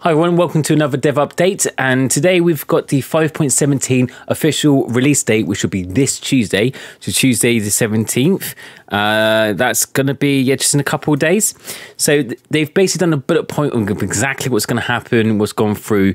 Hi everyone, welcome to another dev update, and today we've got the 5.17 official release date, which will be this Tuesday, so Tuesday the 17th. That's going to be just in a couple of days. So they've basically done a bullet point on exactly what's going to happen, what's gone through.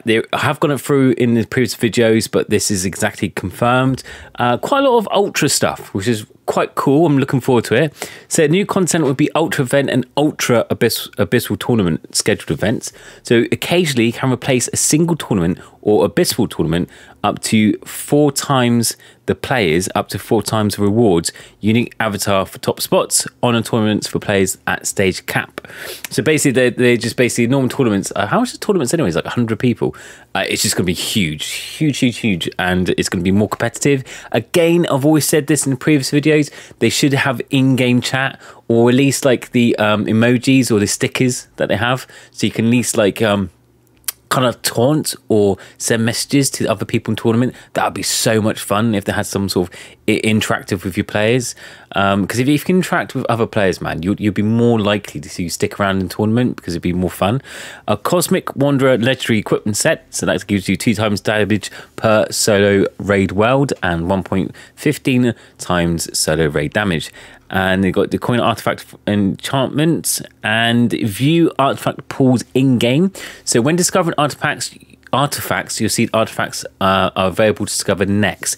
They have gone through in the previous videos, but this is exactly confirmed. Quite a lot of ultra stuff, which is quite cool. I'm looking forward to it. So new content will be ultra event and ultra abyssal tournament scheduled events. So occasionally you can replace a single tournament or abyssal tournament up to 4 times the players, up to 4 times the rewards, unique avatar for top spots, honor tournaments for players at stage cap. So basically they're just basically normal tournaments. How much is tournaments anyways? Like 100 people. It's just going to be huge, and it's going to be more competitive. Again, I've always said this in the previous videos, they should have in-game chat, or at least like the emojis or the stickers that they have, so you can at least like kind of taunt or send messages to other people in tournament. That would be so much fun if they had some sort of interactive with your players, because if you can interact with other players, man, you'll be more likely to stick around in tournament because it'd be more fun. A Cosmic Wanderer legendary equipment set, so that gives you 2 times damage per solo raid world and 1.15 times solo raid damage. And they've got the coin artifact enchantments and view artifact pools in game. So when discovering artifacts, you'll see artifacts are available to discover next.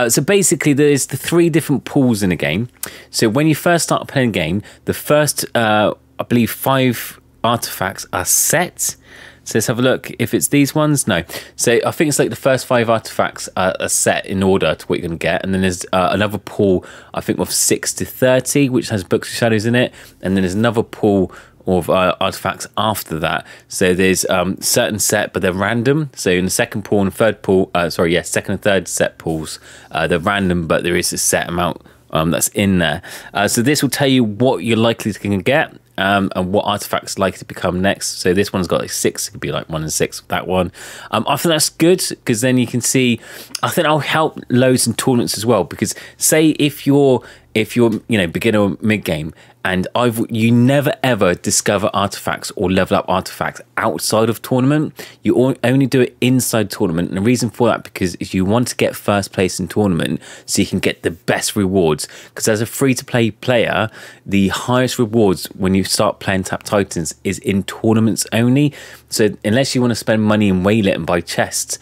So basically there's the 3 different pools in a game. So when you first start playing a game, the first I believe 5 artifacts are set. So let's have a look. If it's these ones, no. So I think it's like the first 5 artifacts are set in order to what you're going to get. And then there's another pool, I think, of 6 to 30, which has Books of Shadows in it. And then there's another pool of artifacts after that. So there's certain set, but they're random. So in the second pool and third pool, second and third set pools, they're random, but there is a set amount that's in there. So this will tell you what you're likely to get. And what artifacts likely to become next. So this one's got like 6, it could be like 1 and 6 with that one. I think that's good, because then you can see, I think I'll help loads in tournaments as well, because say if you're beginner or mid game, and you never ever discover artifacts or level up artifacts outside of tournament. You only do it inside tournament, and the reason for that because you want to get first place in tournament so you can get the best rewards. Because as a free-to-play player, the highest rewards when you start playing Tap Titans is in tournaments only. So unless you want to spend money and whale it and buy chests,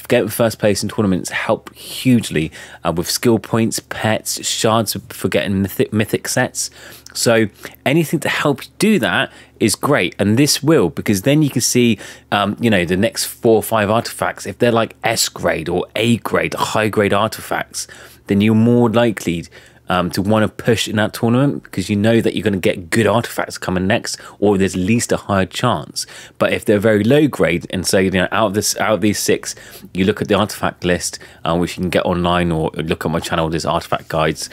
getting first place in tournaments help hugely with skill points, pets, shards for getting mythic sets. So anything to help you do that is great, and this will, because then you can see the next 4 or 5 artifacts. If they're like S grade or A grade, high grade artifacts, then you're more likely to want to push in that tournament, because you know that you're going to get good artifacts coming next, or there's at least a higher chance. But if they're very low grade, and so out of these 6, you look at the artifact list, which you can get online, or look at my channel, there's artifact guides.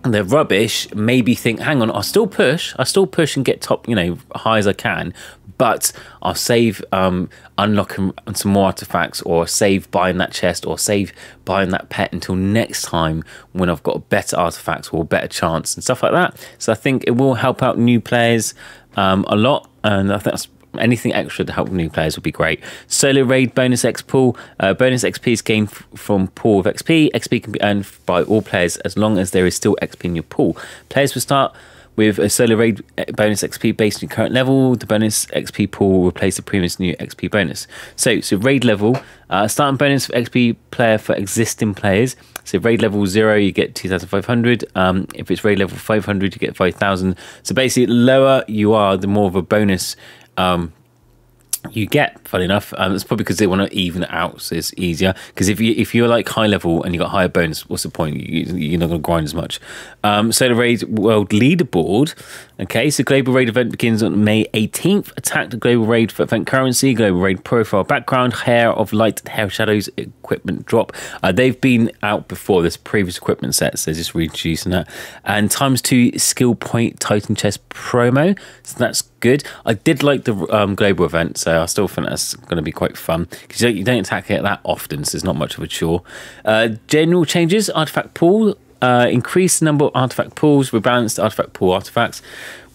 They're rubbish. Maybe think, hang on, I'll still push and get top, high as I can, but I'll save unlocking some more artifacts, or save buying that chest, or save buying that pet until next time when I've got better artifacts or a better chance and stuff like that. So I think it will help out new players a lot, and I think that's anything extra to help new players would be great. Solo raid bonus X pool. Bonus XP is gained from pool of XP. XP can be earned by all players as long as there is still XP in your pool. Players will start with a solo raid bonus XP based on your current level. The bonus XP pool will replace the previous new XP bonus. So raid level, starting bonus for XP player for existing players. So raid level 0, you get 2,500. If it's raid level 500, you get 5,000. So basically, the lower you are, the more of a bonus you get. Funny enough, it's probably because they want to even it out, so it's easier. Because if you're like high level and you got higher bonus, what's the point? You're not going to grind as much. So the raid world leaderboard. Okay, so global raid event begins on May 18th. Attack the global raid for event currency, global raid profile background, hair of light, hair shadows, equipment drop. They've been out before, this previous equipment sets, so just reintroducing that. And ×2 skill point Titan chest promo, so that's good. I did like the global event, so I still think that's going to be quite fun, because you don't attack it that often, so it's not much of a chore. General changes: artifact pool increase the number of artifact pools, rebalanced artifact pool artifacts.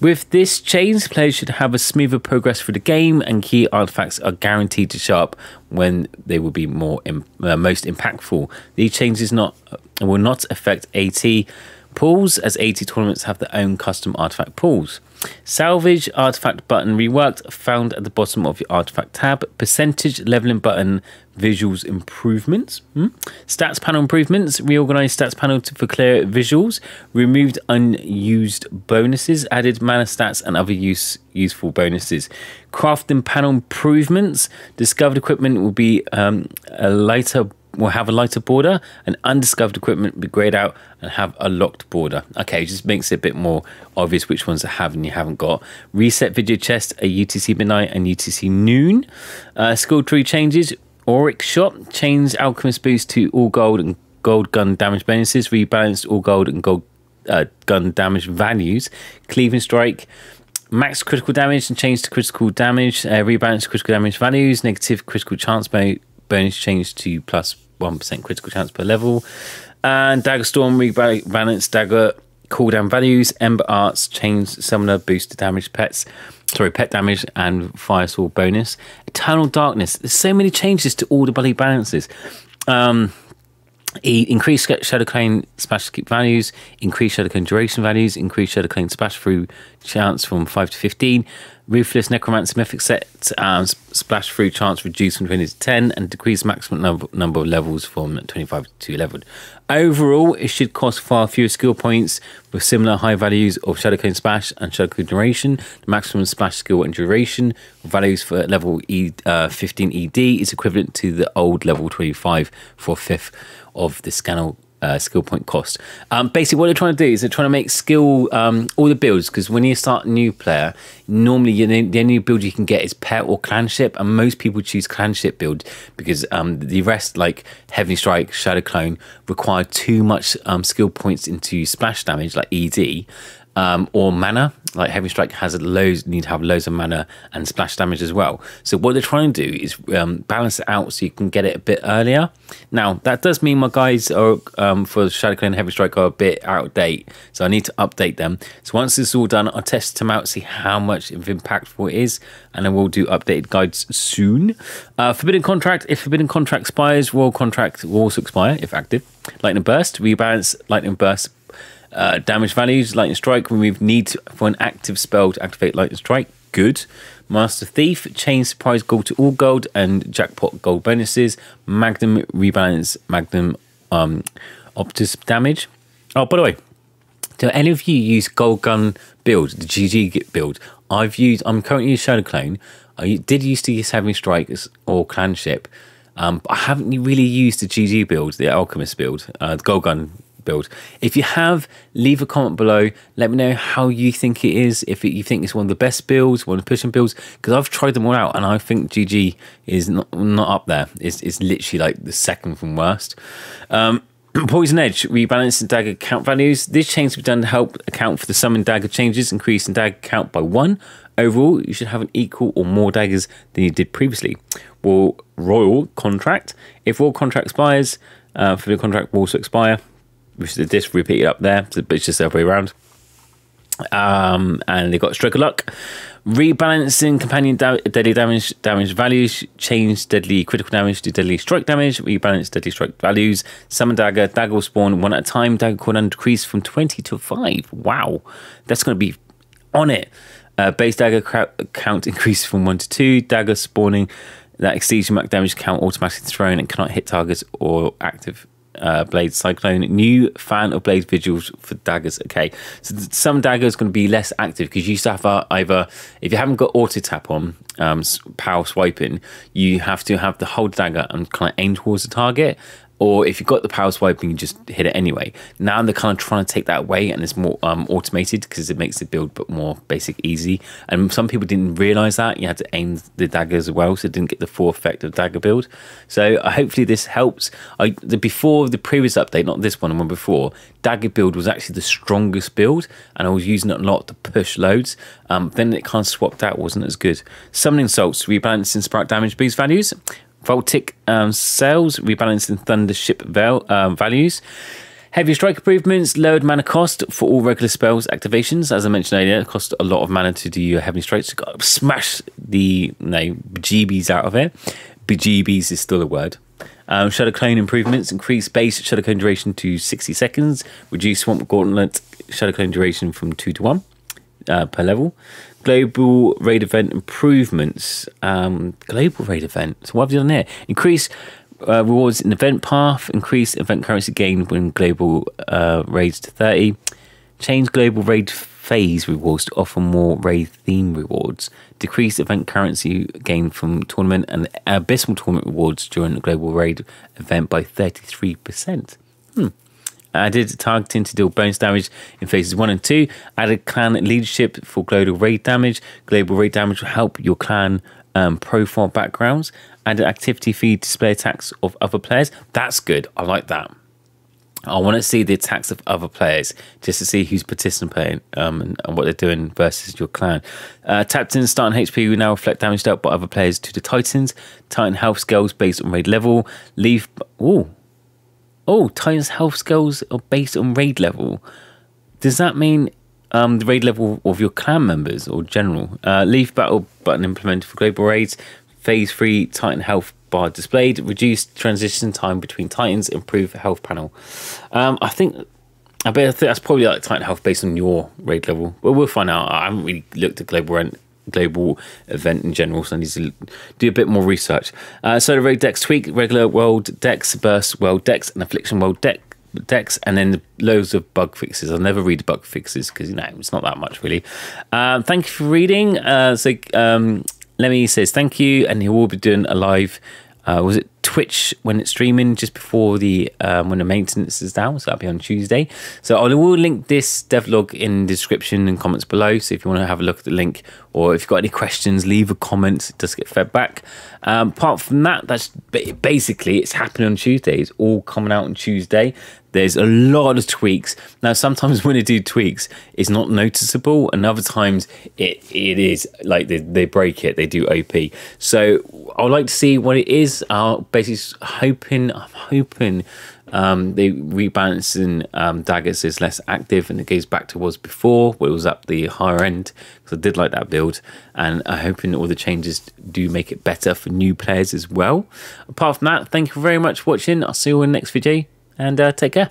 With this change, players should have a smoother progress through the game, and key artifacts are guaranteed to show up when they will be most impactful. These changes will not affect AT pools, as AT tournaments have their own custom artifact pools. Salvage artifact button reworked, found at the bottom of your artifact tab. Percentage leveling button, visuals improvements. Stats panel improvements, reorganized stats panel for clear visuals. Removed unused bonuses, added mana stats and other useful bonuses. Crafting panel improvements, discovered equipment will be will have a lighter border, and undiscovered equipment will be grayed out and have a locked border. Okay, it just makes it a bit more obvious which ones to have and you haven't got. Reset video chest, a UTC midnight and UTC noon. Skill tree changes, Auric shot, change alchemist boost to all gold and gold gun damage bonuses, rebalanced all gold and gold gun damage values. Cleaving strike, max critical damage and change to critical damage, rebalanced critical damage values. Negative critical chance bonus change to plus 1% critical chance per level. And Dagger Storm, rebalance dagger cooldown values. Ember Arts, change summoner boost to damage pet damage and fire sword bonus. Eternal Darkness, there's so many changes to all the bloody balances. Increase Shadow Clone splash skip values, increase Shadow Clone duration values, increase Shadow Clone splash through chance from 5 to 15, Ruthless Necromancer Mythic set splash through chance reduced from 20 to 10, and decrease maximum number of levels from 25 to 11. Overall, it should cost far fewer skill points with similar high values of Shadow Clone splash and Shadow Clone duration. The maximum splash skill and duration values for level 15 ED is equivalent to the old level 25 for a fifth of the skill point cost. Basically what they're trying to do is they're trying to make skill all the builds, because when you start a new player, normally the only build you can get is pet or clanship, and most people choose clanship build because the rest, like Heavenly Strike, Shadow Clone, require too much skill points into splash damage like ED, or mana. Like Heavy Strike need to have loads of mana and splash damage as well. So what they're trying to do is balance it out so you can get it a bit earlier. Now that does mean my guys are for Shadow Clone and Heavy Strike are a bit out of date, so I need to update them. So once this is all done, I'll test them out, see how much of impactful it is, and then we'll do updated guides soon. Forbidden Contract, if Forbidden Contract expires, Royal Contract will also expire if active. Lightning Burst, rebalance Lightning Burst damage values. Lightning Strike, remove need for an active spell to activate Lightning Strike. Good. Master Thief, change surprise gold to all gold and jackpot gold bonuses. Magnum, rebalance Magnum Optus damage. Oh, by the way, do any of you use gold gun build, the GG build? I'm currently using Shadow Clone. I did used to use Heavenly Strike or Clanship. I haven't really used the GG build, the Alchemist build, the gold gun build. If you have, leave a comment below. Let me know how you think it is, if you think it's one of the best builds, one of the pushing builds, because I've tried them all out and I think GG is not up there. It's literally like the second from worst. Poison Edge, rebalancing dagger count values. This change will be done to help account for the summon dagger changes, increasing dagger count by 1. Overall, you should have an equal or more daggers than you did previously. Royal Contract, if Royal Contract expires, for the contract will also expire. Which is this repeated up there, but it's just the other way around. And they've got Stroke of Luck. Rebalancing companion deadly damage values. Change deadly critical damage to deadly strike damage. Rebalance deadly strike values. Summon dagger. Dagger will spawn 1 at a time. Dagger cooldown decrease from 20 to 5. Wow. That's going to be on it. Base dagger count increases from 1 to 2. Dagger spawning that exceeds your max damage count automatically thrown and cannot hit targets or active Blade Cyclone. New fan of Blade visuals for daggers. Okay, so some daggers going to be less active because you used to have either, if you haven't got auto tap on, power swiping, you have to have the hold dagger and kind of aim towards the target, or if you've got the power swiping, you just hit it anyway. Now they're kind of trying to take that away, and it's more automated because it makes the build but more basic, easy. And some people didn't realize that you had to aim the dagger as well, so it didn't get the full effect of dagger build. So hopefully this helps. Before the previous update, not this one, one before, dagger build was actually the strongest build, and I was using it a lot to push loads. Then it kind of swapped out, wasn't as good. Summoning Salts, rebalancing spark damage boost values. Voltic Sails, rebalancing Thunder Ship values. Heavy strike improvements, lowered mana cost for all regular spells activations. As I mentioned earlier, it costs a lot of mana to do your heavy strikes. You've got to smash the bejeebies out of it. Bejeebies is still a word. Shadow Clone improvements, increase base Shadow Clone duration to 60 seconds. Reduce Swamp Gauntlet Shadow Clone duration from 2 to 1 per level. Global raid event improvements. Global raid event. So what have you done here? Increase rewards in event path, increase event currency gain when global raids to 30, change global raid phase rewards to offer more raid theme rewards, decrease event currency gain from tournament and abysmal tournament rewards during the global raid event by 33%. Added targeting to deal bonus damage in phases 1 and 2. Added clan leadership for global raid damage. Global raid damage will help your clan profile backgrounds. Added activity feed display attacks of other players. That's good. I like that. I want to see the attacks of other players just to see who's participating and what they're doing versus your clan. Tapped in starting HP will now reflect damage dealt by other players to the Titans. Titan health scales based on raid level. Titan's health scales are based on raid level. Does that mean the raid level of your clan members or general? Leaf battle button implemented for global raids. Phase 3 Titan health bar displayed. Reduced transition time between Titans. Improve health panel. I think that's probably like Titan health based on your raid level. But we'll find out. I haven't really looked at global event in general, so I need to do a bit more research. So the raid decks tweak, regular world decks, burst world decks, and affliction world decks, and then loads of bug fixes. I'll never read bug fixes because it's not that much really. Thank you for reading. Lemmy says thank you, and he will be doing a live was it Twitch when it's streaming just before the when the maintenance is down, so that'll be on Tuesday. So I will link this devlog in the description and comments below, so if you want to have a look at the link, or if you've got any questions, leave a comment. It does get fed back. Apart from that, that's basically it's happening on Tuesday. It's all coming out on Tuesday. There's a lot of tweaks. Now, sometimes when they do tweaks, it's not noticeable, and other times it is like they break it, they do OP. So I would like to see what it is. I'm hoping the rebalancing daggers is less active and it goes back to what it was before, where it was at the higher end, because I did like that build, and I'm hoping all the changes do make it better for new players as well. Apart from that, thank you very much for watching. I'll see you in the next video, and take care.